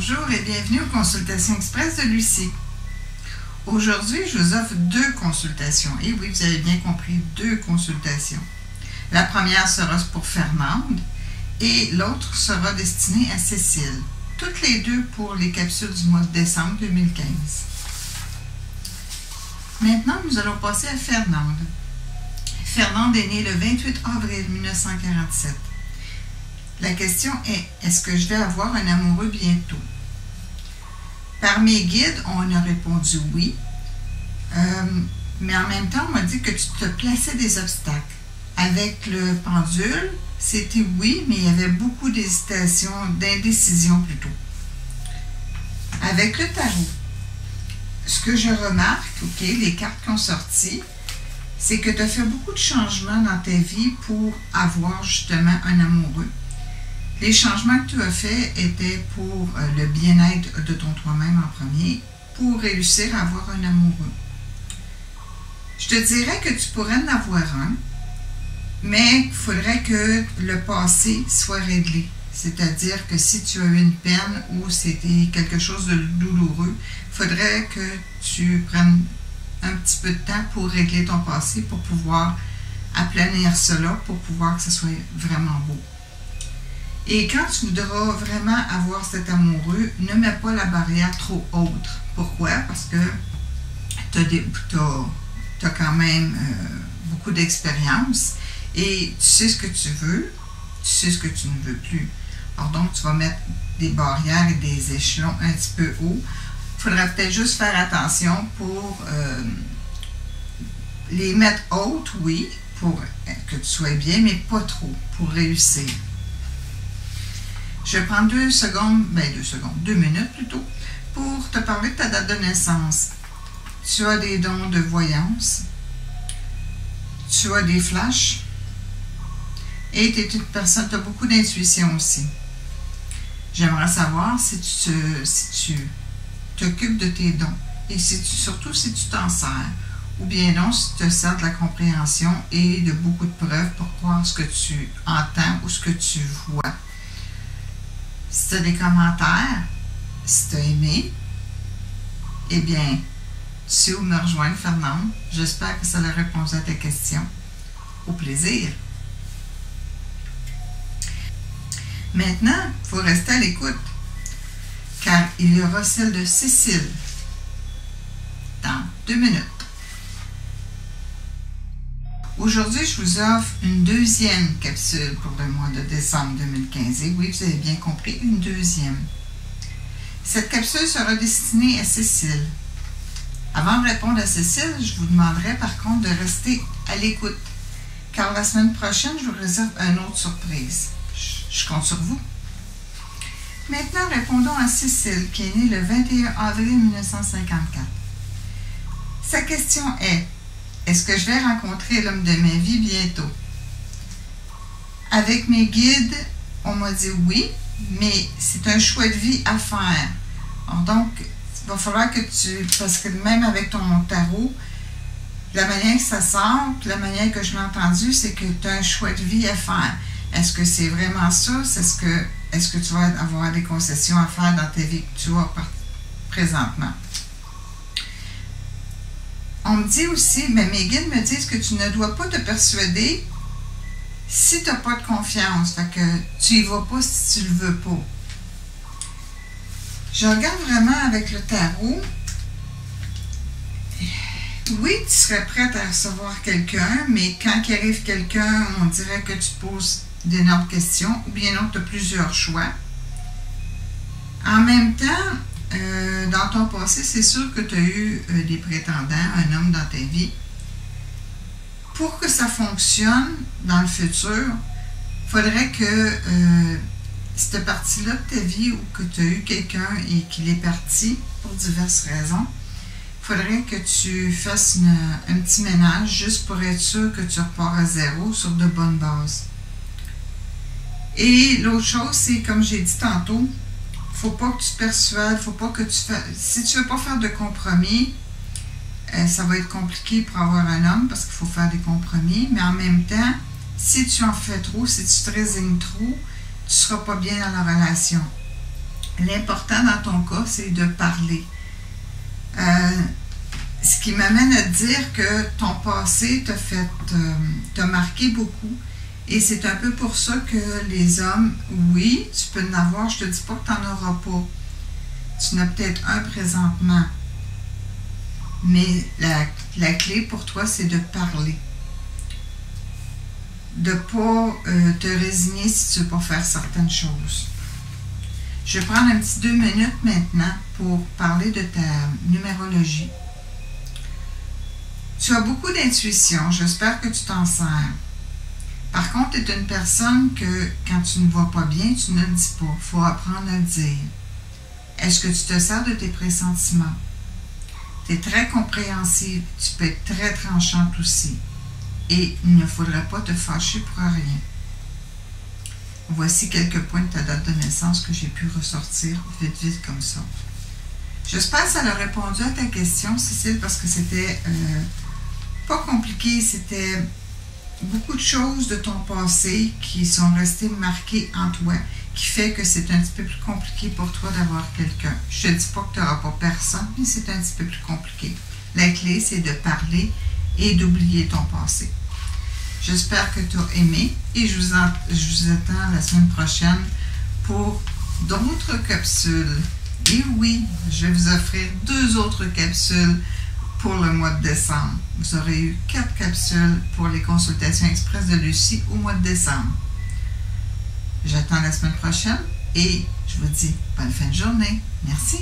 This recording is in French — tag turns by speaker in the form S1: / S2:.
S1: Bonjour et bienvenue aux consultations express de Lucie. Aujourd'hui, je vous offre deux consultations. Et oui, vous avez bien compris, deux consultations. La première sera pour Fernande et l'autre sera destinée à Cécile. Toutes les deux pour les capsules du mois de décembre 2015. Maintenant, nous allons passer à Fernande. Fernande est née le 28 avril 1947. La question est, est-ce que je vais avoir un amoureux bientôt? Par mes guides, on a répondu oui, mais en même temps, on m'a dit que tu te plaçais des obstacles. Avec le pendule, c'était oui, mais il y avait beaucoup d'hésitation, d'indécision plutôt. Avec le tarot, ce que je remarque, ok, les cartes qui ont sorti, c'est que tu as fait beaucoup de changements dans ta vie pour avoir justement un amoureux. Les changements que tu as faits étaient pour le bien-être de ton toi-même en premier, pour réussir à avoir un amoureux. Je te dirais que tu pourrais en avoir un, mais il faudrait que le passé soit réglé. C'est-à-dire que si tu as eu une peine ou c'était quelque chose de douloureux, il faudrait que tu prennes un petit peu de temps pour régler ton passé, pour pouvoir aplanir cela, pour pouvoir que ce soit vraiment beau. Et quand tu voudras vraiment avoir cet amoureux, ne mets pas la barrière trop haute. Pourquoi? Parce que tu as quand même beaucoup d'expérience et tu sais ce que tu veux, tu sais ce que tu ne veux plus. Alors donc, tu vas mettre des barrières et des échelons un petit peu hauts. Il faudra peut-être juste faire attention pour les mettre hautes, oui, pour que tu sois bien, mais pas trop, pour réussir. Je vais prendre 2 minutes plutôt, pour te parler de ta date de naissance. Tu as des dons de voyance, tu as des flashs, et tu es une personne, tu as beaucoup d'intuition aussi. J'aimerais savoir si tu t'occupes de tes dons, et surtout si tu t'en sers, ou bien non, si tu te sers de la compréhension et de beaucoup de preuves pour croire ce que tu entends ou ce que tu vois. Si tu as des commentaires, si tu as aimé, eh bien, tu sais où me rejoindre, Fernande. J'espère que ça a répondu à tes questions. Au plaisir. Maintenant, il faut rester à l'écoute, car il y aura celle de Cécile dans 2 minutes. Aujourd'hui, je vous offre une deuxième capsule pour le mois de décembre 2015. Et oui, vous avez bien compris, une deuxième. Cette capsule sera destinée à Cécile. Avant de répondre à Cécile, je vous demanderai par contre de rester à l'écoute, car la semaine prochaine, je vous réserve une autre surprise. Je compte sur vous. Maintenant, répondons à Cécile, qui est née le 21 avril 1954. Sa question est: est-ce que je vais rencontrer l'homme de ma vie bientôt? Avec mes guides, on m'a dit oui, mais c'est un choix de vie à faire. Alors donc, il va falloir que parce que même avec ton tarot, la manière que ça sort, la manière que je l'ai entendu, c'est que tu as un choix de vie à faire. Est-ce que c'est vraiment ça? Est-ce que tu vas avoir des concessions à faire dans ta vie que tu as présentement? On me dit aussi, mais mes guides me disent que tu ne dois pas te persuader si tu n'as pas de confiance. Fait que tu n'y vas pas si tu ne le veux pas. Je regarde vraiment avec le tarot. Oui, tu serais prête à recevoir quelqu'un, mais quand il arrive quelqu'un, on dirait que tu poses d'énormes questions, ou bien non, tu as plusieurs choix. En même temps, dans ton passé, c'est sûr que tu as eu des prétendants, un homme dans ta vie. Pour que ça fonctionne dans le futur, il faudrait que cette partie-là de ta vie où que tu as eu quelqu'un et qu'il est parti pour diverses raisons, il faudrait que tu fasses un petit ménage juste pour être sûr que tu repars à zéro sur de bonnes bases. Et l'autre chose, c'est comme j'ai dit tantôt, faut pas que tu te persuades, faut pas que tu fasses. Si tu veux pas faire de compromis, ça va être compliqué pour avoir un homme parce qu'il faut faire des compromis. Mais en même temps, si tu en fais trop, si tu te résignes trop, tu seras pas bien dans la relation. L'important dans ton cas, c'est de parler. Ce qui m'amène à dire que ton passé t'a marqué beaucoup. Et c'est un peu pour ça que les hommes, oui, tu peux en avoir, je te dis pas que tu n'en auras pas. Tu en as peut-être un présentement. Mais la clé pour toi, c'est de parler. De ne pas te résigner si tu ne veux pas faire certaines choses. Je vais prendre un petit 2 minutes maintenant pour parler de ta numérologie. Tu as beaucoup d'intuition. J'espère que tu t'en sers. Par contre, tu es une personne que quand tu ne vas pas bien, tu ne le dis pas. Il faut apprendre à le dire. Est-ce que tu te sers de tes pressentiments? Tu es très compréhensive. Tu peux être très tranchante aussi. Et il ne faudrait pas te fâcher pour rien. Voici quelques points de ta date de naissance que j'ai pu ressortir vite comme ça. J'espère que ça a répondu à ta question, Cécile, parce que c'était pas compliqué. C'était beaucoup de choses de ton passé qui sont restées marquées en toi, qui fait que c'est un petit peu plus compliqué pour toi d'avoir quelqu'un. Je ne te dis pas que tu n'auras pas personne, mais c'est un petit peu plus compliqué. La clé, c'est de parler et d'oublier ton passé. J'espère que tu as aimé et je vous attends la semaine prochaine pour d'autres capsules. Et oui, je vais vous offrir 2 autres capsules pour le mois de décembre. Vous aurez eu 4 capsules pour les consultations express de Lucie au mois de décembre. J'attends la semaine prochaine et je vous dis bonne fin de journée. Merci.